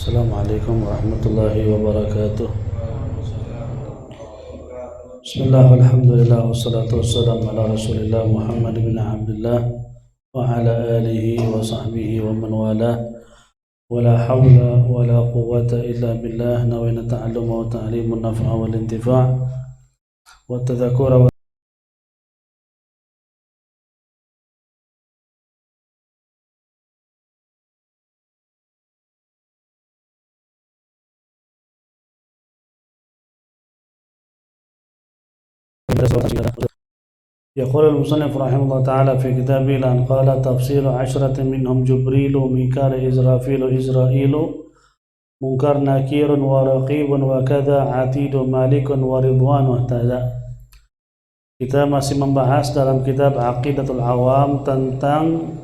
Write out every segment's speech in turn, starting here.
Assalamualaikum warahmatullahi wabarakatuh. Bismillah, alhamdulillah, wassalatu wassalamu ala rasulillah Muhammad bin Abdullah wa ala alihi wa sahbihi wa man wala wa la hawla wa la quwwata illa billah. Nawayna ta'alluma wa ta'limun naf'a wal intifa' wa tadhakura wa يقول المصنف رحمه الله تعالى في كتابه لأن قال تفصيل 10 منهم جبريل وميكال إسرافيل إسرائيل منكر نكير ورقيب وكذا عتيد مالك ورضوان واهتدى. Kita masih membahas dalam kitab Aqidatul Awam tentang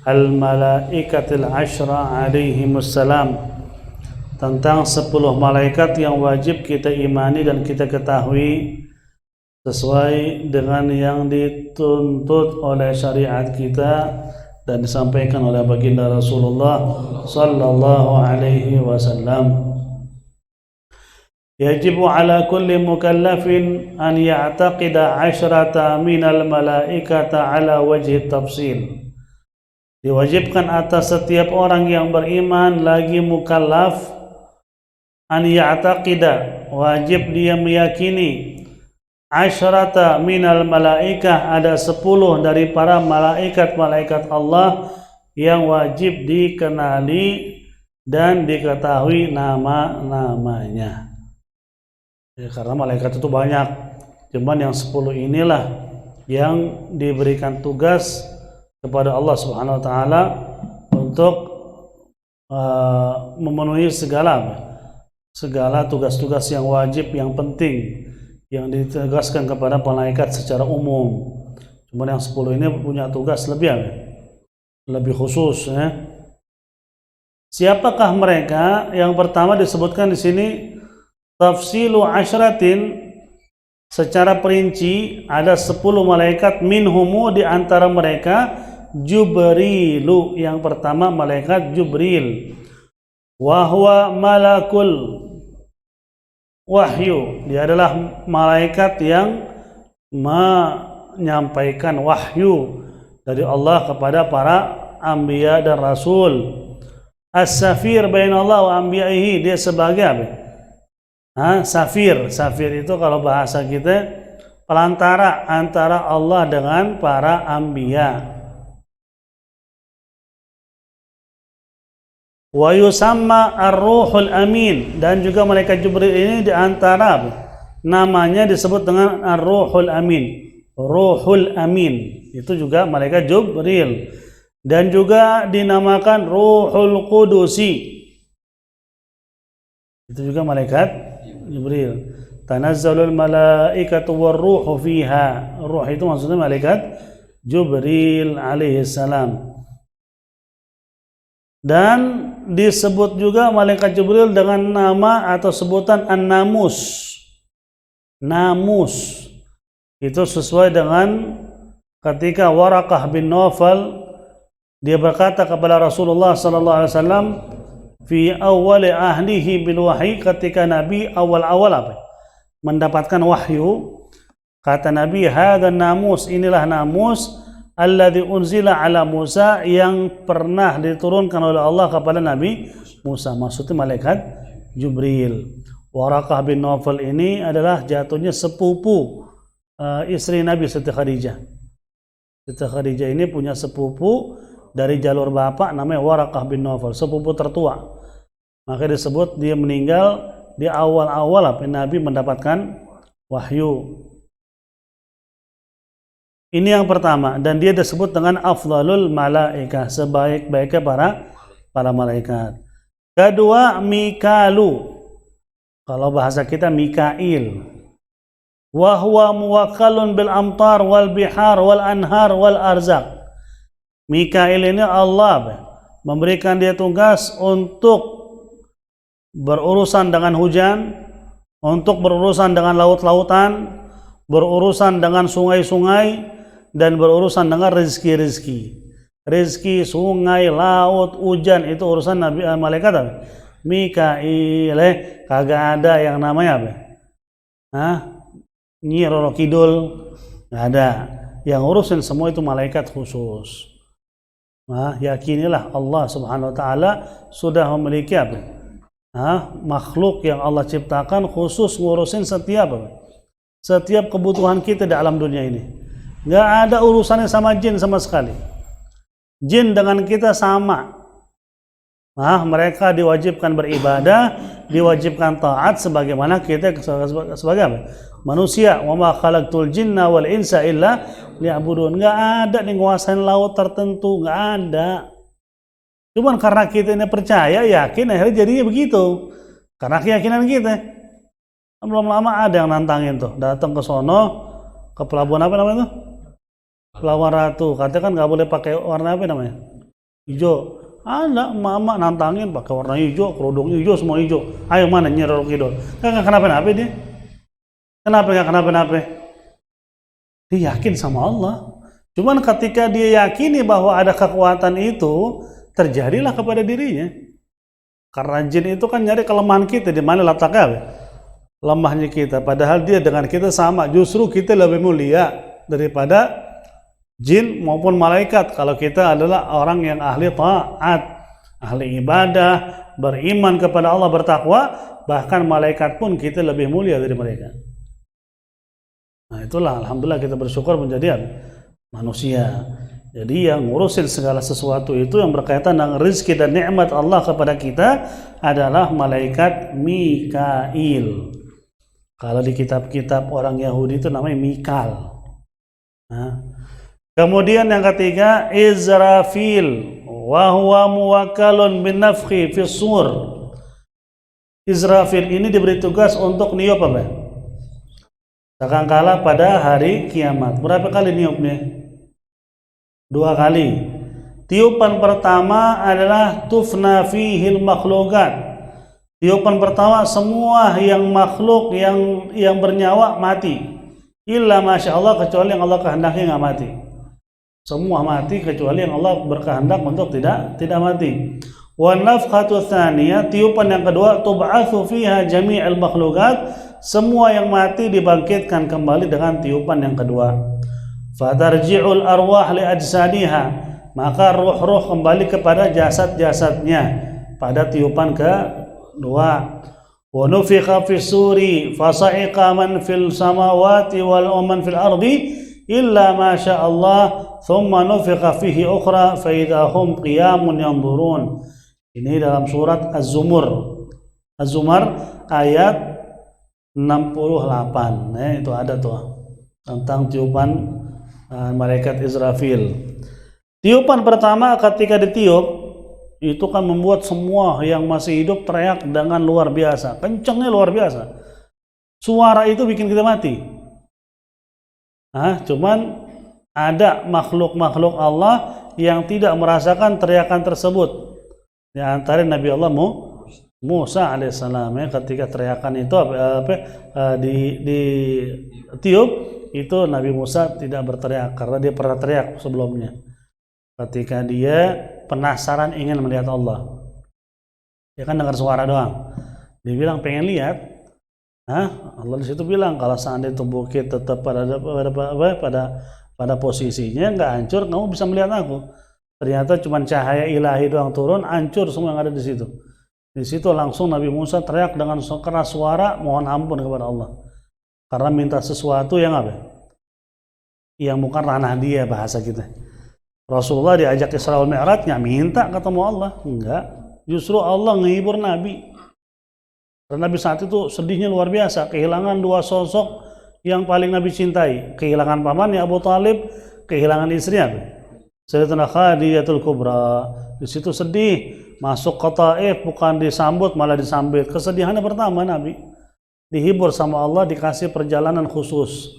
Al-Malaikatil Ashra alaihimussalam, tentang 10 malaikat yang wajib kita imani dan kita ketahui sesuai dengan yang dituntut oleh syariat kita dan disampaikan oleh baginda Rasulullah sallallahu alaihi wasallam. Yajibu ala kulli mukallafin an ya'taqida 'ashrata minal malaikata ala wajhi tafsil. Diwajibkan atas setiap orang yang beriman lagi mukallaf an ya'taqida, wajib dia meyakini 'ashrata minal malaikah, ada 10 dari para malaikat Allah yang wajib dikenali dan diketahui nama-namanya. Ya, karena malaikat itu banyak, cuman yang 10 inilah yang diberikan tugas kepada Allah Subhanahu wa taala untuk memenuhi segala tugas-tugas yang wajib, yang penting, yang ditegaskan kepada malaikat secara umum. Cuman yang 10 ini punya tugas lebih khusus ya. Siapakah mereka? Yang pertama disebutkan di sini tafsilu 'ashratin, secara perinci ada 10 malaikat, minhumu di antara mereka Jibrilu, yang pertama malaikat Jibril, wa huwa malakul wahyu, dia adalah malaikat yang menyampaikan wahyu dari Allah kepada para anbiya dan rasul. As-safir bainallah wa anbiya'ihi, dia sebagai apa? Safir itu kalau bahasa kita pelantara antara Allah dengan para anbiya. Wa yusamma ar-ruhul amin, dan juga malaikat Jibril ini di antara namanya disebut dengan ar-ruhul amin. Ruhul amin itu juga malaikat Jibril, dan juga dinamakan ruhul qudusi, itu juga malaikat Jibril. Tanazzalul malaikatu warruhu fiha, ruh itu maksudnya malaikat Jibril alaihi salam. Dan disebut juga malaikat Jibril dengan nama atau sebutan An-Namus. Namus itu sesuai dengan ketika Waraqah bin Nawfal dia berkata kepada Rasulullah sallallahu alaihi wasallam fi awwali ahlihi bil wahyi, ketika Nabi awal-awal mendapatkan wahyu, kata Nabi, hadzal namus, inilah namus alladzi unzila ala Musa, yang pernah diturunkan oleh Allah kepada Nabi Musa, maksudnya malaikat Jibril. Waraqah bin Nawfal ini adalah jatuhnya sepupu istri Nabi Siti Khadijah. Siti Khadijah ini punya sepupu dari jalur bapak namanya Waraqah bin Nawfal, sepupu tertua. Maka disebut dia meninggal di awal-awal Nabi mendapatkan wahyu. Ini yang pertama, dan dia disebut dengan afdalul malaikah, sebaik-baiknya para malaikat. Kedua, Mikalu, kalau bahasa kita Mikail. Wa huwa muwakkalun bil amtar wal bihar wal anhar wal arzaq. Mikail ini Allah memberikan dia tugas untuk berurusan dengan hujan, untuk berurusan dengan laut-lautan, berurusan dengan sungai-sungai, dan berurusan dengan rezeki-rezeki. Rezeki, sungai, laut, hujan itu urusan malaikat Mikail, kagak ada yang namanya apa? Nyi Roro Kidul, nggak ada. Yang urusin semua itu malaikat khusus. Yakinilah Allah Subhanahu wa taala sudah memiliki apa? Makhluk yang Allah ciptakan khusus ngurusin setiap kebutuhan kita di alam dunia ini. Nggak ada urusannya sama jin sama sekali. Jin dengan kita sama. Mereka diwajibkan beribadah, diwajibkan taat sebagaimana kita sebagai apa? Manusia. Wa ma khalaqtul jinna wal insa illa liya'budun. Enggak ada nih nguasain laut tertentu, enggak ada. Cuman karena kita ini percaya, yakin, akhirnya jadinya begitu. Karena keyakinan kita. Belum lama ada yang nantangin tuh, datang ke sono, ke pelabuhan apa namanya tuh? Pelabuhan Ratu. Katanya kan nggak boleh pakai warna apa namanya? Hijau. Ada mama nantangin pakai warna hijau, kerudung hijau, semua hijau. Ayo mana Nyi Roro Kidul? Nggak kenapa-napa dia. Kenapa nggak kenapa-napa? Dia yakin sama Allah. Cuman ketika dia yakini bahwa ada kekuatan itu, terjadilah kepada dirinya. Karena jin itu kan nyari kelemahan kita, di mana letaknya? Lemahnya kita. Padahal dia dengan kita sama. Justru kita lebih mulia daripada jin maupun malaikat kalau kita adalah orang yang ahli taat, ahli ibadah, beriman kepada Allah, bertakwa. Bahkan malaikat pun kita lebih mulia dari mereka. Nah itulah alhamdulillah kita bersyukur menjadi manusia. Jadi yang ngurusin segala sesuatu itu yang berkaitan dengan rezeki dan nikmat Allah kepada kita adalah malaikat Mikail. Kalau di kitab-kitab orang Yahudi itu namanya Mikal. Kemudian yang ketiga Izrafil, wa huwa muwakkalun bin nafkhi fis sur. Izrafil ini diberi tugas untuk niup apa? Sangkala pada hari kiamat. Berapa kali niupnya? 2 kali. Tiupan pertama adalah tufna fihil makhlukat. Tiupan pertama semua yang makhluk yang bernyawa mati. Illa masya Allah, kecuali yang Allah kehendaki nggak mati. Semua mati kecuali yang Allah berkehendak untuk tidak mati. Wa nafkhatu tsaniyah, tiupan yang kedua, tub'atsu fiha jami'al makhlukat, semua yang mati dibangkitkan kembali dengan tiupan yang kedua. Fatarji'ul arwah li ajsadiha, maka ruh-ruh kembali kepada jasad-jasadnya pada tiupan kedua. Wa nufikha fis suri fasa'iqa man fil samawati wal man fil ardi illa ma syaa Allah thumma nufikha fihi ukhra fa idza hum qiyamun yanzurun. Ini dalam surat Az-Zumar ayat 68. Itu ada tuh tentang tiupan malaikat Israfil. Tiupan pertama ketika ditiup itu kan membuat semua yang masih hidup teriak dengan luar biasa, kencangnya luar biasa. Suara itu bikin kita mati. Cuman ada makhluk-makhluk Allah yang tidak merasakan teriakan tersebut. Di antara Nabi Allah Musa alaihissalam, ketika teriakan itu ditiup, itu Nabi Musa tidak berteriak karena dia pernah teriak sebelumnya. Ketika dia penasaran ingin melihat Allah, dia kan dengar suara doang. Dia bilang pengen lihat. Allah di situ bilang kalau seandainya itu bukit tetap pada posisinya nggak hancur, kamu bisa melihat aku. Ternyata cuma cahaya ilahi doang turun, hancur semua yang ada di situ. Di situ langsung Nabi Musa teriak dengan keras suara mohon ampun kepada Allah. Karena minta sesuatu yang apa? Yang bukan ranah dia, bahasa kita. Rasulullah diajak Isra wal Mi'raj nggak minta ketemu Allah, enggak. Justru Allah menghibur Nabi. Karena Nabi saat itu sedihnya luar biasa, kehilangan 2 sosok yang paling Nabi cintai. Kehilangan pamannya Abu Talib, kehilangan istrinya Sayyidatina Khadijatul Kubra. Di situ sedih, masuk ke Taif bukan disambut malah disambit. Kesedihannya pertama Nabi dihibur sama Allah, dikasih perjalanan khusus.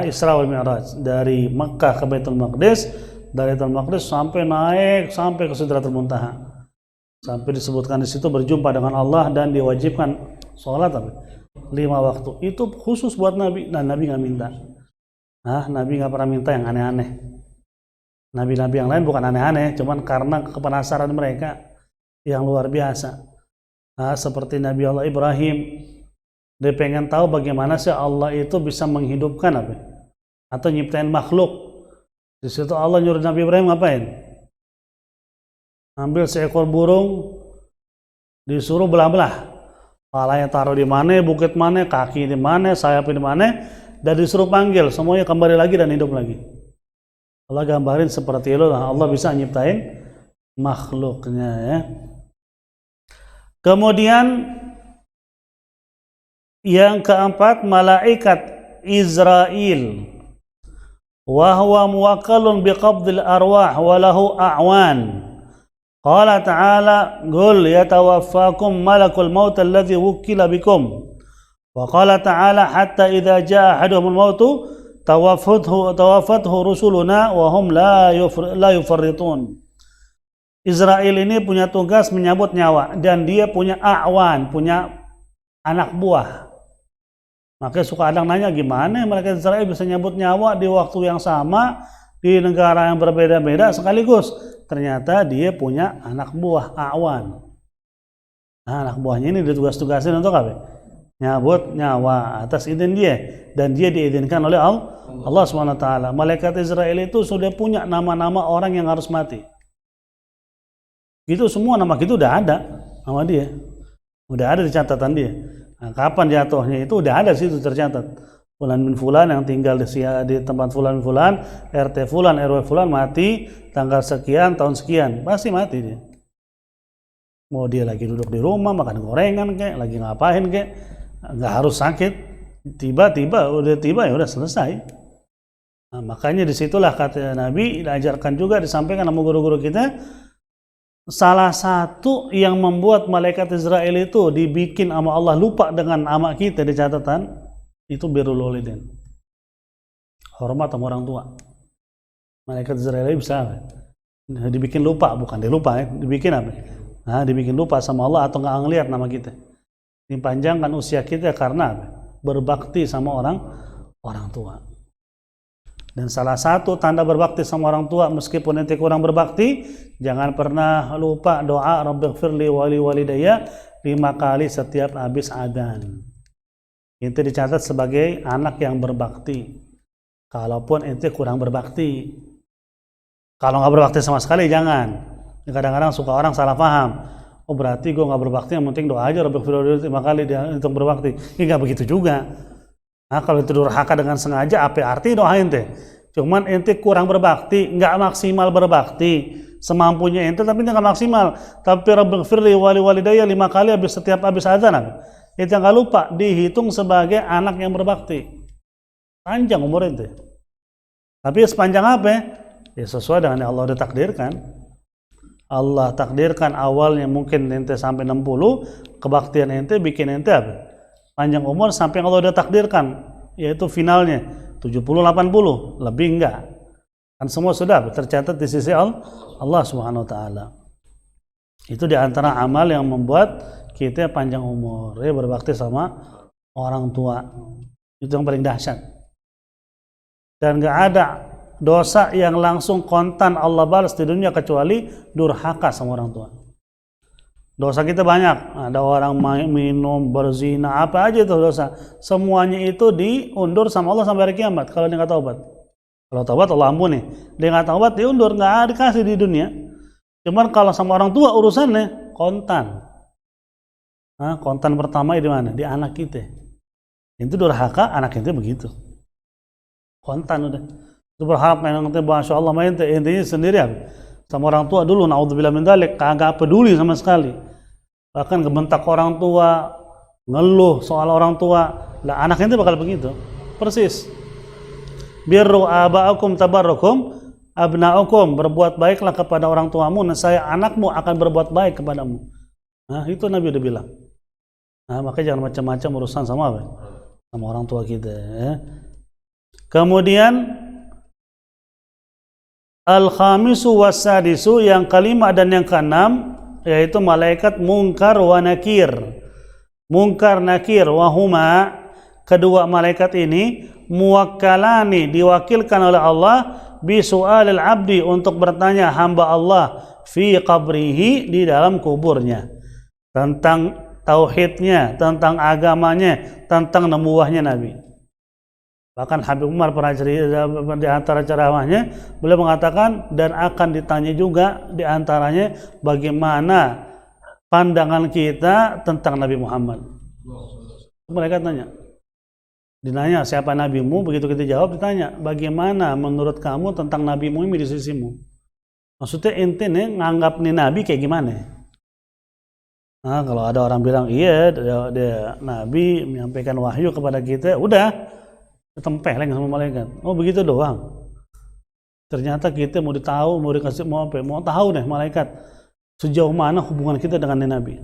Isra wal Mi'raj dari Mekah ke Baitul Maqdis, dari Baitul Maqdis sampai naik sampai ke Sidratul Muntaha. Sampai disebutkan di situ berjumpa dengan Allah dan diwajibkan sholat 5 waktu. Itu khusus buat Nabi dan Nabi nggak minta. Nabi nggak pernah minta yang aneh-aneh. Nabi-nabi yang lain bukan aneh-aneh, cuman karena kepenasaran mereka yang luar biasa. seperti Nabi Allah Ibrahim. Dia pengen tahu bagaimana sih Allah itu bisa menghidupkan atau nyiptain makhluk. Di situ Allah nyuruh Nabi Ibrahim ngapain? Ambil seekor burung, disuruh belah-belah. Kepalanya taruh di mana, bukit mana, kaki di mana, sayap di mana, dan disuruh panggil, semuanya kembali lagi dan hidup lagi. Allah gambarin seperti itu, Allah bisa nyiptain makhluknya ya. Kemudian yang keempat, malaikat Israel, wa huwa muwakkalun biqabdil arwah wa lahu a'wan. Qala ta'ala, qul yatawaffakum malakul maut alladhi wukkila bikum. Wa qala ta'ala, hatta idza jaa ahaduhumul mautu tawaffathu rusuluna wa hum la yufarritun. Israel ini punya tugas menyabut nyawa, dan dia punya a'wan, punya anak buah. Makanya suka ada yang nanya, gimana mereka Israel bisa nyabut nyawa di waktu yang sama, di negara yang berbeda-beda sekaligus. Ternyata dia punya anak buah, a'wan. Anak buahnya ini ditugas-tugasin untuk apa? Nyabut nyawa atas izin dia, dan dia diizinkan oleh Allah SWT. Malaikat Israel itu sudah punya nama-nama orang yang harus mati. Itu semua nama itu udah ada nama dia, udah ada di catatan dia. Nah, kapan jatuhnya itu udah ada situ tercatat. Fulan bin Fulan yang tinggal di tempat Fulan bin Fulan, RT Fulan, RW Fulan mati tanggal sekian, tahun sekian, pasti mati dia. Mau dia lagi duduk di rumah makan gorengan kek, lagi ngapain kek, nggak harus sakit, tiba-tiba udah tiba ya udah selesai. Nah, makanya disitulah kata Nabi, diajarkan juga, disampaikan sama guru-guru kita, salah satu yang membuat malaikat Israel itu dibikin sama Allah lupa dengan nama kita di catatan, itu birrul walidain, hormat sama orang tua. Malaikat Israel bisa dibikin lupa, bukan dilupa ya, dibikin apa? Nah, dibikin lupa sama Allah atau nggak ngelihat nama kita. Dipanjangkan usia kita karena apa? Berbakti sama orang tua. Dan salah satu tanda berbakti sama orang tua, meskipun ente kurang berbakti, jangan pernah lupa doa Rabbighfirli wali walidayya 5 kali setiap habis adzan. Ente dicatat sebagai anak yang berbakti. Kalaupun ente kurang berbakti, kalau nggak berbakti sama sekali jangan. Kadang-kadang suka orang salah paham. Oh berarti gue nggak berbakti, yang penting doa aja Rabbighfirli 5 kali dia untuk berbakti. Ini nggak begitu juga. Nah, kalau itu durhaka dengan sengaja, apa arti doa ente? Cuman ente kurang berbakti, nggak maksimal berbakti, semampunya ente tapi nggak maksimal. Tapi Rabbighfirli wali walidayya 5 kali setiap habis azan. Itu nggak lupa dihitung sebagai anak yang berbakti. Panjang umur ente. Tapi sepanjang apa? Ya sesuai dengan yang Allah udah takdirkan. Allah takdirkan awalnya mungkin ente sampai 60, kebaktian ente bikin ente apa? Panjang umur sampai Allah udah takdirkan, yaitu finalnya 70-80, lebih enggak. Kan semua sudah tercatat di sisi Allah Subhanahu wa taala. Itu di antara amal yang membuat kita panjang umur, ya berbakti sama orang tua. Itu yang paling dahsyat. Dan enggak ada dosa yang langsung kontan Allah balas di dunia kecuali durhaka sama orang tua. Dosa kita banyak, ada orang minum, berzina, apa aja itu dosa. Semuanya itu diundur sama Allah sampai hari kiamat kalau dia nggak taubat. Kalau taubat Allah ampuni. Dia nggak taubat diundur, nggak dikasih di dunia. Cuman kalau sama orang tua urusannya kontan. Nah, kontan pertama di mana? Di anak kita. Itu durhaka, anak kita begitu. Kontan udah. Itu berharap main nanti, masya Allah main intinya sendirian. Sama orang tua dulu, naudzubillah min dzalik, kagak peduli sama sekali. Bahkan kebentak orang tua, ngeluh soal orang tua. Lah anaknya itu bakal begitu. Persis. Birru aba'akum tabarrukum abna'ukum, berbuat baiklah kepada orang tuamu, nescaya anakmu akan berbuat baik kepadamu. Nah, itu Nabi udah bilang. Nah, makanya jangan macam-macam urusan sama apa? Sama orang tua kita, ya. Kemudian al-khamisu was-sadisu, yang kelima dan yang keenam, yaitu malaikat mungkar wa nakir. Mungkar nakir wahuma, kedua malaikat ini muwakkalani, diwakilkan oleh Allah bi su'alil abdi, untuk bertanya hamba Allah fi qabrihi, di dalam kuburnya, tentang tauhidnya, tentang agamanya, tentang nubuwahnya Nabi. Bahkan Habib Umar pernah cerita di antara ceramahnya, beliau mengatakan dan akan ditanya juga di antaranya bagaimana pandangan kita tentang Nabi Muhammad. Mereka ditanya siapa nabimu, begitu kita jawab ditanya bagaimana menurut kamu tentang nabimu ini di sisimu. Maksudnya ente nih nganggap nih nabi kayak gimana? Nah, kalau ada orang bilang iya dia nabi menyampaikan wahyu kepada kita, udah tempeleng sama malaikat. Oh begitu doang. Ternyata kita mau dikasih mau tahu nih malaikat sejauh mana hubungan kita dengan Nabi.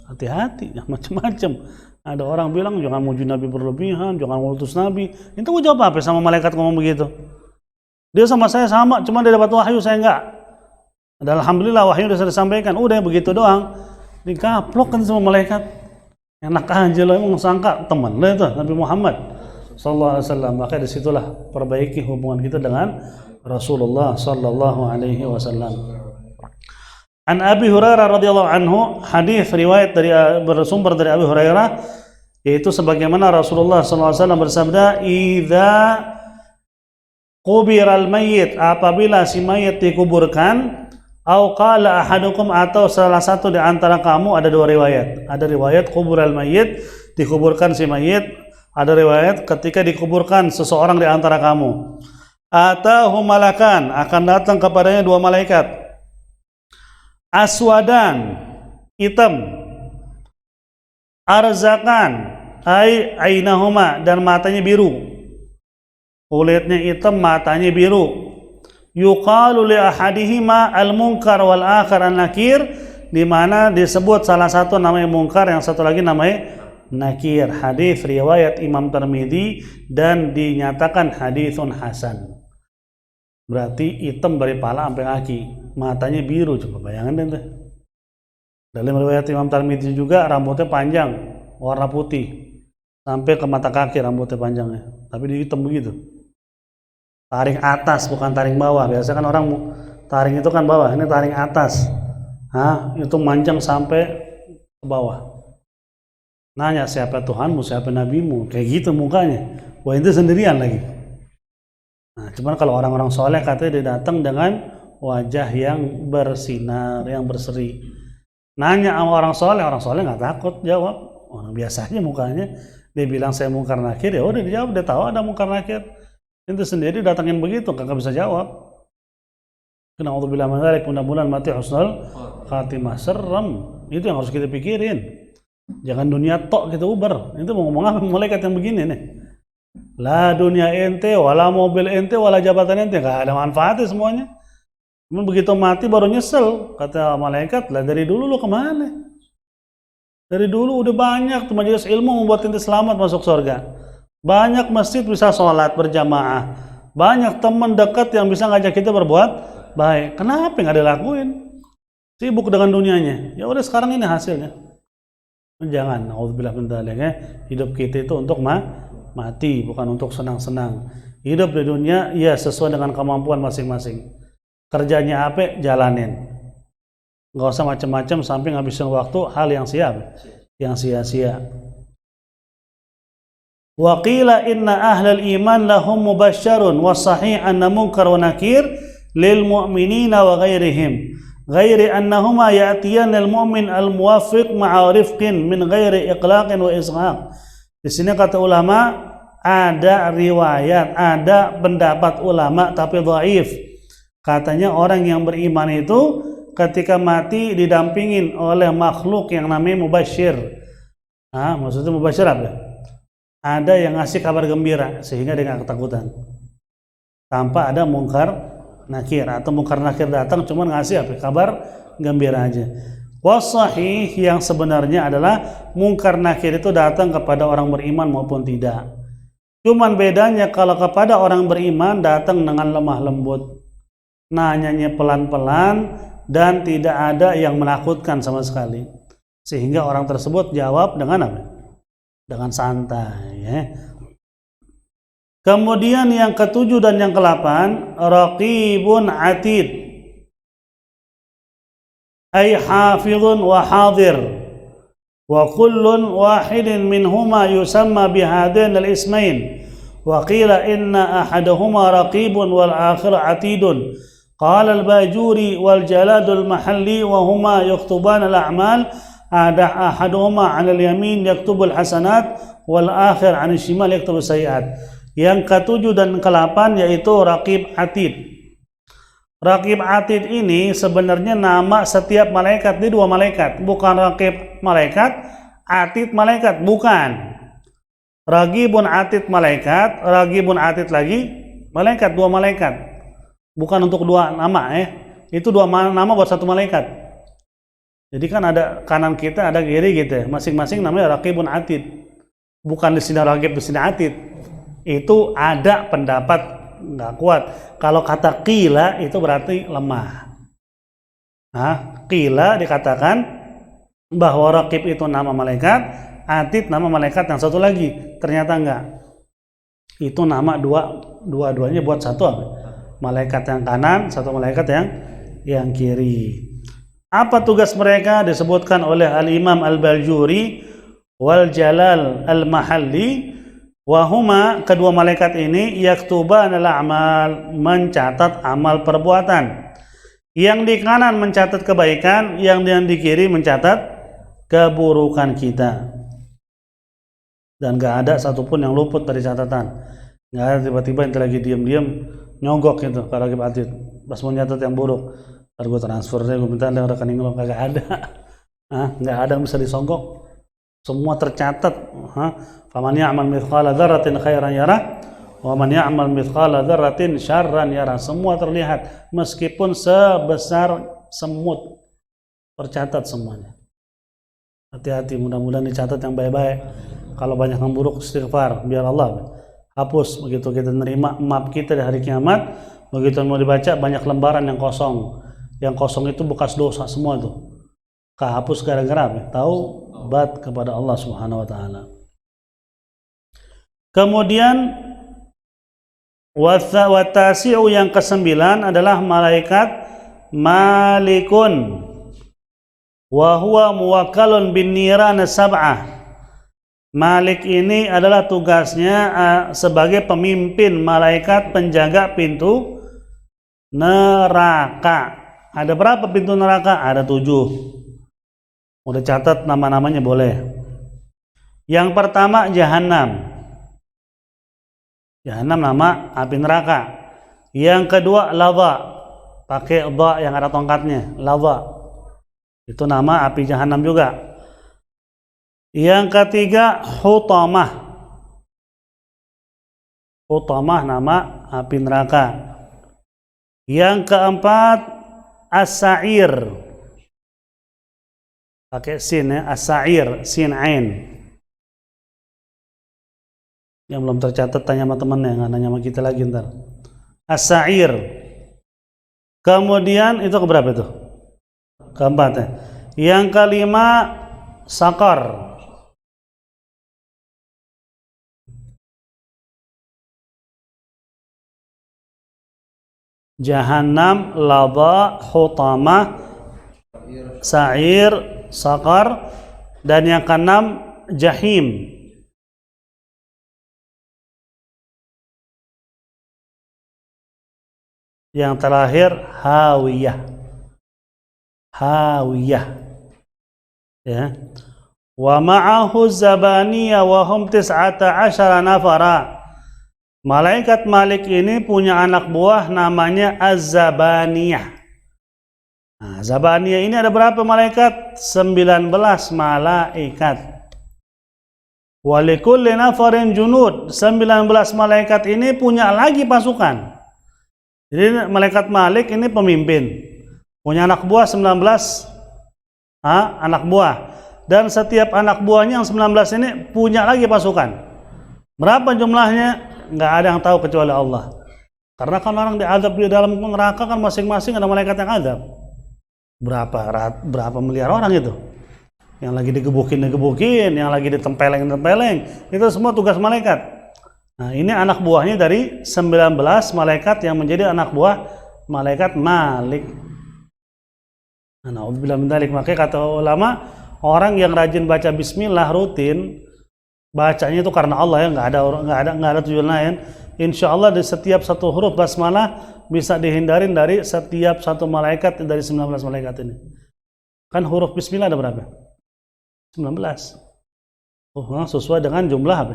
Hati-hati, macam-macam. Ada orang bilang jangan muji Nabi berlebihan, jangan mengutus Nabi. Itu mau jawab apa sama malaikat ngomong begitu? Dia sama saya sama, cuma dia dapat wahyu, saya enggak. Dan alhamdulillah wahyu sudah disampaikan. Udah begitu doang. Dikaplok kan sama malaikat. Enak aja loh, emang sangka teman lah itu Nabi Muhammad sallallahu alaihi wasallam. Maka disitulah perbaiki hubungan kita dengan Rasulullah sallallahu alaihi wasallam. An Abi Hurairah radhiyallahu anhu, hadis riwayat dari bersumber dari Abi Hurairah, yaitu sebagaimana Rasulullah sallallahu alaihi wasallam bersabda, "Idza qubiral mayyit," apabila si mayit dikuburkan, au qala ahadukum, atau salah satu di antara kamu, ada dua riwayat. Ada riwayat qubural mayyit, dikuburkan si mayit. Ada riwayat ketika dikuburkan seseorang di antara kamu. Atahu malakan, akan datang kepadanya dua malaikat. Aswadan, hitam. Arzakan, ainahuma, dan matanya biru. Kulitnya hitam, matanya biru. Yuqalu li ahadihima al-munkar wal akhar an-nakir, di mana disebut salah satu namanya munkar, yang satu lagi namanya nakir. Hadis riwayat Imam Tirmidzi dan dinyatakan hadisun hasan. Berarti hitam dari pala sampai kaki, matanya biru, coba bayangin deh. Dalam riwayat Imam Tirmidzi juga rambutnya panjang, warna putih, sampai ke mata kaki rambutnya panjangnya, tapi di hitam begitu. Taring atas bukan taring bawah. Biasa kan orang taring itu kan bawah, ini taring atas. Itu manjang sampai ke bawah. Nanya siapa Tuhanmu, siapa nabimu, kayak gitu mukanya. Wah, itu sendirian lagi. Nah, cuman kalau orang-orang soleh katanya dia datang dengan wajah yang bersinar, yang berseri. Nanya sama orang soleh nggak takut jawab. Orang biasa aja mukanya. Dia bilang saya mungkar nakir, ya udah dijawab, dia tahu ada mungkar nakir. Itu sendiri datangin begitu, kagak bisa jawab. Na'udzubillah min dzalik, mudah-mudahan mati husnul khatimah. Serem. Itu yang harus kita pikirin. Jangan dunia tok kita uber. Itu mau ngomong apa malaikat yang begini nih? La dunia ente, wala mobil ente, wala jabatan ente, gak ada manfaatnya semuanya. Namun begitu mati baru nyesel. Kata malaikat, lah dari dulu lu kemana? Dari dulu udah banyak tuh majelis ilmu membuat ente selamat masuk surga. Banyak masjid bisa sholat berjamaah. Banyak teman dekat yang bisa ngajak kita berbuat baik. Kenapa nggak dilakuin? Sibuk dengan dunianya. Ya udah sekarang ini hasilnya. Jangan, naudzubillah min dzalik, hidup kita itu untuk mati, bukan untuk senang-senang. Hidup di dunia ya sesuai dengan kemampuan masing-masing. Kerjanya apa? Jalanin. Nggak usah macam-macam sampai ngabisin waktu hal yang sia-sia. Wa qila inna ahlal iman lahum mubasysyarun wa sahih anna munkar wa nakir lil mu'minina wa ghairihim. Ghairi annahuma ya'tiyan al-mu'min al-muwaffiq ma'a rifqin min ghairi iqlaqin wa ishaq. Di sini kata ulama ada riwayat, ada pendapat ulama tapi dhaif. Katanya orang yang beriman itu ketika mati didampingin oleh makhluk yang namanya mubasyir. Maksudnya mubasyir apa? Ada yang ngasih kabar gembira sehingga dia nggak ketakutan. Tanpa ada mungkar nakir, atau mungkar nakir datang cuman ngasih apa? Kabar gembira aja. Wasahih yang sebenarnya adalah mungkar nakir itu datang kepada orang beriman maupun tidak. Cuman bedanya kalau kepada orang beriman datang dengan lemah lembut, nanyanya pelan-pelan dan tidak ada yang menakutkan sama sekali, sehingga orang tersebut jawab dengan apa? Dengan santai. Kemudian yang ketujuh dan yang ke-8, raqibun atid, ay hafizun wa hadir. wa kullun wahidin minhuma yusamma bihadain al-ismain wa qila inna ahadahuma raqibun wal akhir atidun qala al-bajuri wal jaladul mahalli wa huma yaktuban al-a'mal ada ahaduhuma 'ala al-yamin yaktubul hasanat wal akhir 'an al-shimal yaktubus sayiat. Yang ketujuh dan ke-8 yaitu raqib atid. Raqib atid ini sebenarnya nama setiap malaikat, ini 2 malaikat, bukan raqib malaikat, atid malaikat, bukan. Raqibun atid malaikat, raqibun atid lagi malaikat, 2 malaikat. Bukan untuk 2 nama Itu 2 nama buat 1 malaikat. Jadi kan ada kanan kita, ada kiri gitu. Masing-masing namanya raqibun atid. Bukan di sini raqib, di sini atid. Itu ada pendapat nggak kuat. Kalau kata qila itu berarti lemah. Qila dikatakan bahwa raqib itu nama malaikat, atid nama malaikat yang satu lagi. Ternyata enggak. Itu nama dua-duanya buat satu malaikat yang kanan, satu malaikat yang kiri. Apa tugas mereka disebutkan oleh Al-Imam Al-Bajuri wal Jalal Al-Mahalli. Wahuma, kedua malaikat ini yaktuban al-a'mal, mencatat amal perbuatan. Yang di kanan mencatat kebaikan, yang di kiri mencatat keburukan kita. Dan gak ada satupun yang luput dari catatan. Gak ada tiba-tiba yang lagi diam-diam nyogok gitu kalau lagi atid. Pas mau nyatat yang buruk, ntar gue transfer deh, gue minta ada rekening lo, kagak ada. Gak ada yang bisa disogok. Semua tercatat. Faman ya'mal mithqala dzarratin khairan yarah wa man ya'mal mithqala dzarratin syarran yarah. Semua terlihat meskipun sebesar semut, tercatat semuanya. Hati-hati, mudah-mudahan dicatat yang baik-baik. Kalau banyak yang buruk, istighfar biar Allah hapus. Begitu kita nerima map kita di hari kiamat, begitu mau dibaca banyak lembaran yang kosong. Yang kosong itu bekas dosa semua tuh. Kehapus gara-gara taubat kepada Allah Subhanahu wa taala. Kemudian watasi'u yang ke-9 adalah malaikat malikun wa huwa muwakkalun bin niran sab'ah. Malik ini adalah tugasnya sebagai pemimpin malaikat penjaga pintu neraka. Ada berapa pintu neraka? Ada 7. Udah catat nama-namanya boleh. Yang pertama Jahannam. Jahannam nama api neraka. Yang kedua Ladha, pakai dha yang ada tongkatnya, Ladha. Itu nama api Jahannam juga. Yang ketiga Hutamah. Hutamah nama api neraka. Yang keempat As-Sa'ir. Pakai sin ya, As-Sa'ir, sin ain. Yang belum tercatat tanya sama temennya, nggak nanya sama kita lagi ntar. As-Sa'ir. Kemudian itu keberapa itu? Keempat ya. Yang kelima Sakar. Jahannam, Ladha, Hutamah, Sa'ir, Sakar, dan yang keenam Jahim. Yang terakhir Hawiyah. Hawiyah. Ya. Wa ma'ahu zabaniyah wa hum 19 nafara. Malaikat Malik ini punya anak buah namanya Az-Zabaniyah. Nah, Zabaniyah ini ada berapa malaikat? 19 malaikat. Wa likulli nafarin junud. 19 malaikat ini punya lagi pasukan. Jadi malaikat Malik ini pemimpin. Punya anak buah 19 anak buah. Dan setiap anak buahnya yang 19 ini punya lagi pasukan. Berapa jumlahnya? Nggak ada yang tahu kecuali Allah. Karena kan orang diazab di dalam neraka kan masing-masing ada malaikat yang azab. Berapa miliar orang itu? Yang lagi digebukin, yang lagi ditempeleng, itu semua tugas malaikat. Nah, ini anak buahnya dari 19 malaikat yang menjadi anak buah malaikat Malik. Nah, makanya kata ulama, Orang yang rajin baca bismillah rutin, bacanya itu karena Allah ya, nggak ada tujuan lain. Insya Allah di setiap satu huruf basmalah bisa dihindarin dari setiap satu malaikat dari 19 malaikat ini. Kan huruf bismillah ada berapa? 19. Sesuai dengan jumlah apa?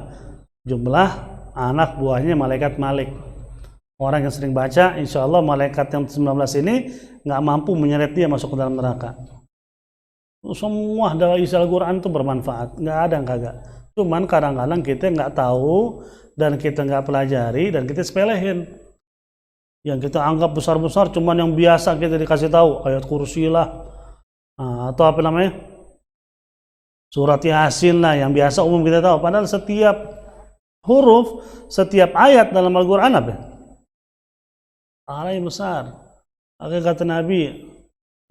Jumlah anak buahnya malaikat Malik. Orang yang sering baca, insya Allah malaikat yang 19 ini nggak mampu menyeret dia masuk ke dalam neraka. Semua dalam isi Al-Quran itu bermanfaat, nggak ada yang kagak. Cuman kadang-kadang kita nggak tahu dan kita nggak pelajari dan kita sepelehin. Yang kita anggap besar-besar, cuman yang biasa kita dikasih tahu ayat kursi lah, atau apa namanya surat Yasin lah, yang biasa umum kita tahu. Padahal setiap huruf, setiap ayat dalam Al-Quran apa? Pahalanya besar. Maka kata Nabi,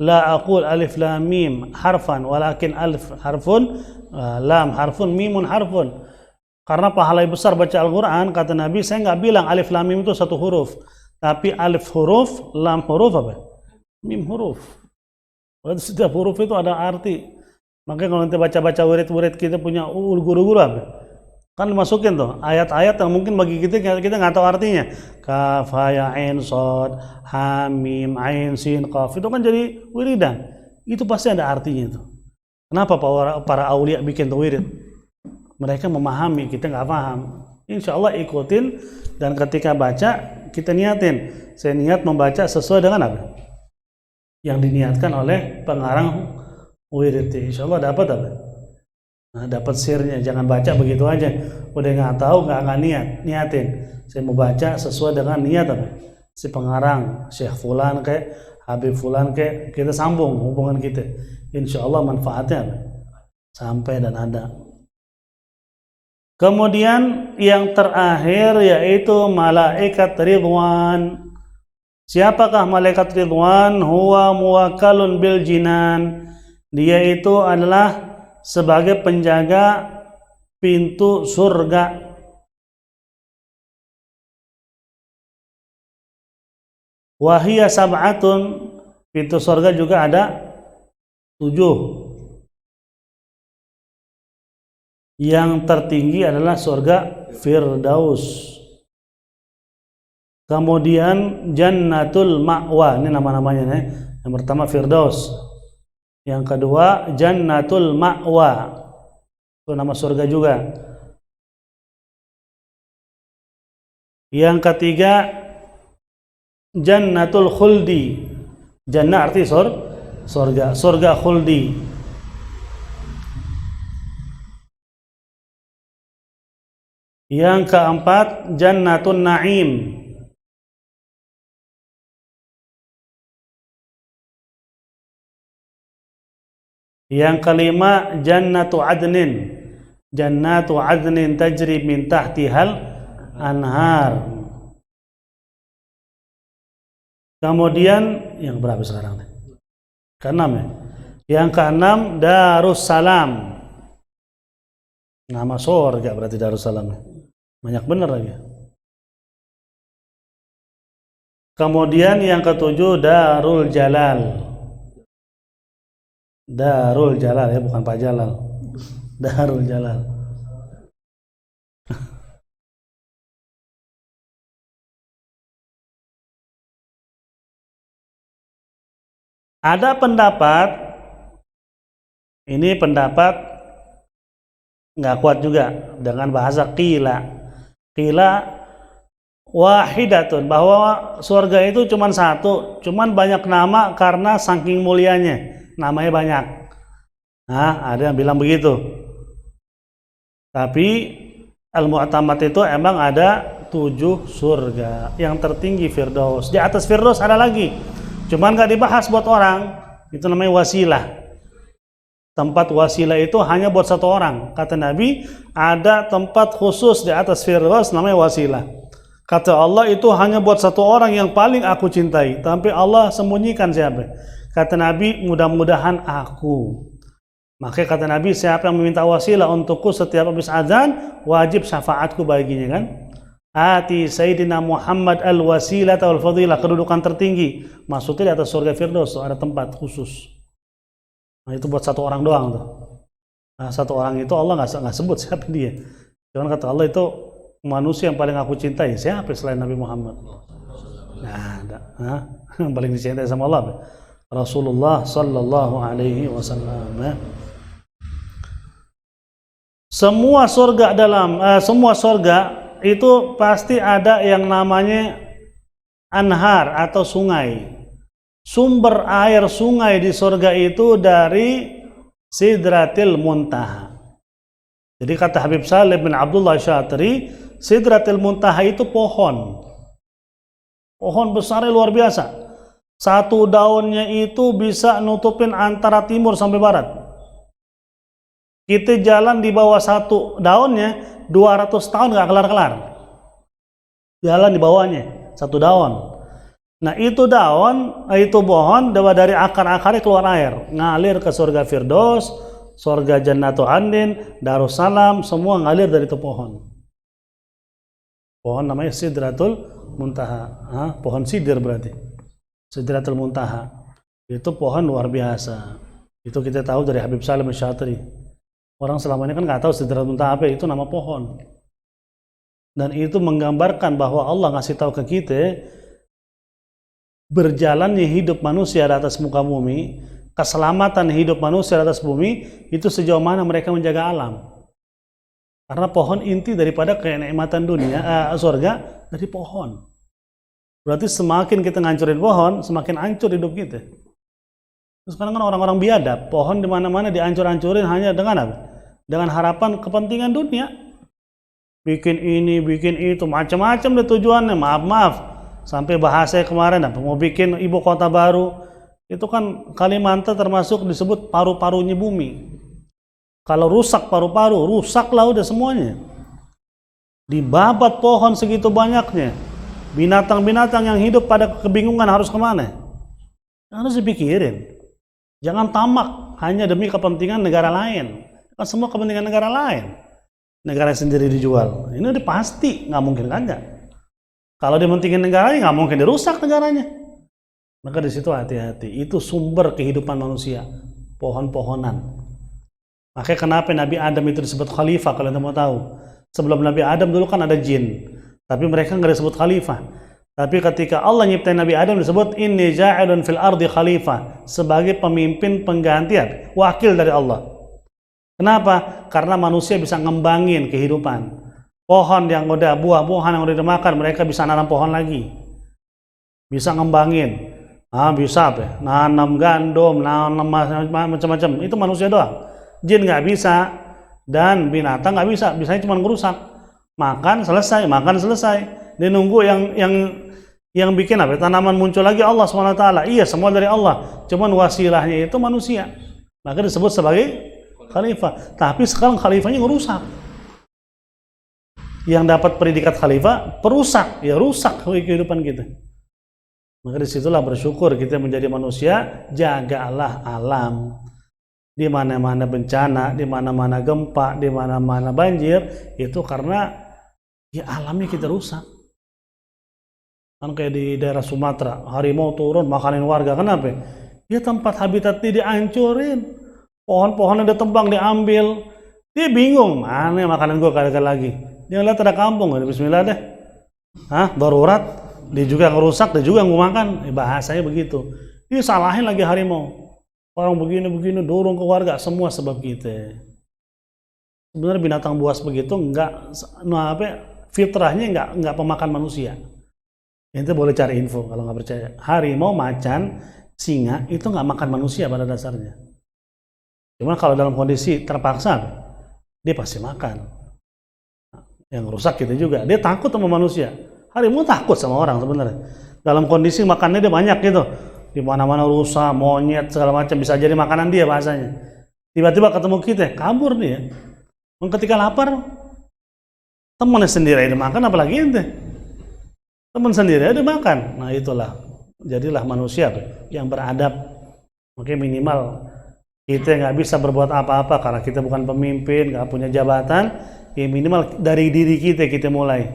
la aqul alif lam mim harfan walakin alif harfun lam harfun mimun harfun. Karena pahalanya besar baca Al-Quran, kata Nabi, saya nggak bilang alif lam mim itu satu huruf, tapi alif huruf, lam huruf apa? Mim huruf. Berarti setiap huruf itu ada arti. Makanya kalau nanti baca-baca wirid-wirid kita punya guru-guru apa? Kan dimasukin tuh ayat-ayat yang mungkin bagi kita nggak tahu artinya. Kaf ha ya ain shad ha mim ain sin qaf, itu kan jadi wiridan. Itu pasti ada artinya itu. Kenapa para aulia bikin tuh wirid? Mereka memahami, kita nggak paham. Insya Allah ikutin, dan ketika baca kita niatin. Saya niat membaca sesuai dengan apa yang diniatkan oleh pengarang wirid. Insya Allah dapat apa? Nah, dapat sirnya. Jangan baca begitu aja, udah nggak tahu, nggak niatin. Saya mau baca sesuai dengan niat apa si pengarang, Syekh Fulan kayak Habib Fulan kayak, kita sambung hubungan kita. Insya Allah manfaatnya apa? Sampai dan ada. Kemudian yang terakhir yaitu malaikat Ridwan. Siapakah malaikat Ridwan? Huwa muwakkalun bil jinan. Dia itu adalah sebagai penjaga pintu surga. Wahiyya sab'atun, pintu surga juga ada 7. Yang tertinggi adalah surga Firdaus. Kemudian Jannatul Ma'wa, ini nama-namanya nih. Yang pertama Firdaus. Yang kedua Jannatul Ma'wa, itu nama surga juga. Yang ketiga Jannatul Khuldi. Jannah arti surga, surga khuldi. Yang keempat Jannatun Na'im. Yang kelima Jannatu Adnin. Jannatu Adnin tajri min tahtihal anhar. Kemudian yang berapa sekarang? Keenam ya. Yang keenam Darussalam. Nama surga berarti Darussalam. Banyak benar lagi. Kemudian yang ketujuh Darul Jalal. Darul Jalal ya, bukan Pak Jalal. Darul Jalal. Ada pendapat, ini pendapat nggak kuat juga dengan bahasa qila. Qila wahidatun, bahwa surga itu cuma satu, cuman banyak nama karena saking mulianya, namanya banyak. Nah, ada yang bilang begitu. Tapi al-mu'tamad itu emang ada 7 surga. Yang tertinggi Firdaus. Di atas Firdaus ada lagi, cuman gak dibahas buat orang. Itu namanya wasilah. Tempat wasilah itu hanya buat satu orang. Kata Nabi, ada tempat khusus di atas Firdaus namanya wasilah. Kata Allah, itu hanya buat satu orang yang paling aku cintai. Tapi Allah sembunyikan siapa? Kata Nabi, mudah-mudahan aku. Makanya kata Nabi, siapa yang meminta wasilah untukku setiap habis azan, wajib syafaatku baginya kan. Ati Sayyidina Muhammad al-wasilah wal fadilah, kedudukan tertinggi. Maksudnya di atas surga Firdaus ada tempat khusus. Nah, itu buat satu orang doang tuh. Nah, satu orang itu Allah nggak sebut siapa dia. Cuman kata Allah itu manusia yang paling aku cintai siapa selain Nabi Muhammad? Nah, yang paling dicintai sama Allah Rasulullah Sallallahu Alaihi Wasallam. Semua surga itu pasti ada yang namanya anhar atau sungai. Sumber air sungai di surga itu dari Sidratil Muntaha. Jadi kata Habib Saleh bin Abdullah Syatri, Sidratil Muntaha itu pohon besarnya luar biasa. Satu daunnya itu bisa nutupin antara timur sampai barat. Kita jalan di bawah satu daunnya 200 tahun gak kelar-kelar. Jalan di bawahnya satu daun. Nah itu pohon dari akar-akarnya keluar air, ngalir ke surga Firdaus, surga Jannatul Andin, Darussalam, semua ngalir dari itu pohon. Pohon namanya Sidratul Muntaha, pohon sidir berarti. Sidratul Muntaha itu pohon luar biasa. Itu kita tahu dari Habib Salim Syatri. Orang selama ini kan nggak tahu Sidratul Muntaha apa itu nama pohon. Dan itu menggambarkan bahwa Allah ngasih tahu ke kita berjalannya hidup manusia di atas muka bumi, keselamatan hidup manusia di atas bumi itu sejauh mana mereka menjaga alam. Karena pohon inti daripada kenikmatan dunia, surga dari pohon. Berarti semakin kita ngancurin pohon, semakin hancur hidup kita. Terus sekarang kan orang-orang biadab, pohon di mana-mana dihancur-hancurin hanya dengan apa? Dengan harapan kepentingan dunia. Bikin ini, bikin itu, macam-macam deh tujuannya. Maaf. Sampai bahasa kemarin mau bikin ibu kota baru. Itu kan Kalimantan termasuk disebut paru-parunya bumi. Kalau rusak paru-paru, rusaklah udah semuanya. Dibabat pohon segitu banyaknya. Binatang-binatang yang hidup pada kebingungan harus kemana? Harus dipikirin. Jangan tamak hanya demi kepentingan negara lain. Kan semua kepentingan negara lain. Negara sendiri dijual. Ini udah pasti, nggak mungkin kan? Kalau dia mentingin negaranya, nggak mungkin dirusak negaranya. Maka di situ hati-hati. Itu sumber kehidupan manusia. Pohon-pohonan. Makanya kenapa Nabi Adam itu disebut khalifah, kalau anda mau tahu. Sebelum Nabi Adam dulu kan ada jin. Tapi mereka nggak disebut khalifah. Tapi ketika Allah nyiptain Nabi Adam disebut inni ja'ilun fil ardi khalifah. Sebagai pemimpin penggantian. Wakil dari Allah. Kenapa? Karena manusia bisa ngembangin kehidupan. Pohon yang udah buah-buahan yang udah dimakan, mereka bisa nanam pohon lagi. Bisa ngembangin. Bisa apa? Nanam gandum, nanam macam-macam. Itu manusia doang. Jin nggak bisa dan binatang nggak bisa. Bisanya cuma ngerusak. Makan selesai. Dia nunggu yang bikin apa? Tanaman muncul lagi Allah SWT. Iya, semua dari Allah. Cuman wasilahnya itu manusia. Maka disebut sebagai khalifah. Tapi sekarang khalifahnya ngerusak. Yang dapat predikat khalifah, perusak. Ya rusak kehidupan kita. Maka disitulah bersyukur kita menjadi manusia. Jagalah alam. Di mana-mana bencana, di mana-mana gempa, di mana-mana banjir, itu karena ya alamnya kita rusak. Kan kayak di daerah Sumatera, harimau turun makanin warga, kenapa? Ya tempat habitatnya dihancurin, pohon-pohonnya ditebang, diambil, dia bingung, mana makanan gua kagak lagi. Dia lihat ada kampung, bismillah deh. Darurat, dia juga ngerusak, dia juga yang gua makan. Bahasanya begitu. Dia salahin lagi harimau. Orang begini dorong ke warga, semua sebab kita. Sebenarnya binatang buas begitu fitrahnya enggak pemakan manusia. Ente boleh cari info kalau nggak percaya. Harimau, macan, singa itu nggak makan manusia pada dasarnya. Cuma kalau dalam kondisi terpaksa, dia pasti makan. Yang rusak kita juga. Dia takut sama manusia. Harimau takut sama orang sebenarnya. Dalam kondisi makannya dia banyak gitu. Di mana-mana rusa, monyet, segala macam bisa jadi makanan dia bahasanya. Tiba-tiba ketemu kita, kabur dia. Ketika lapar, temannya sendiri aja makan, apalagi ente. Teman sendiri aja makan. Nah itulah, jadilah manusia yang beradab. Makanya minimal kita nggak bisa berbuat apa-apa karena kita bukan pemimpin, nggak punya jabatan. Ya minimal dari diri kita mulai.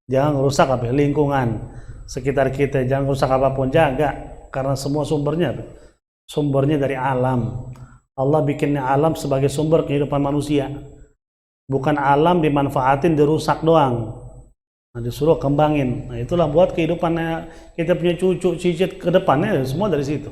Jangan rusak lingkungan sekitar kita, jangan rusak apapun, jaga. Karena semua sumbernya dari alam. Allah bikinnya alam sebagai sumber kehidupan manusia. Bukan alam dimanfaatin, dirusak doang. Nah, disuruh kembangin. Nah, itulah buat kehidupannya kita punya cucu, cicit ke depannya semua dari situ.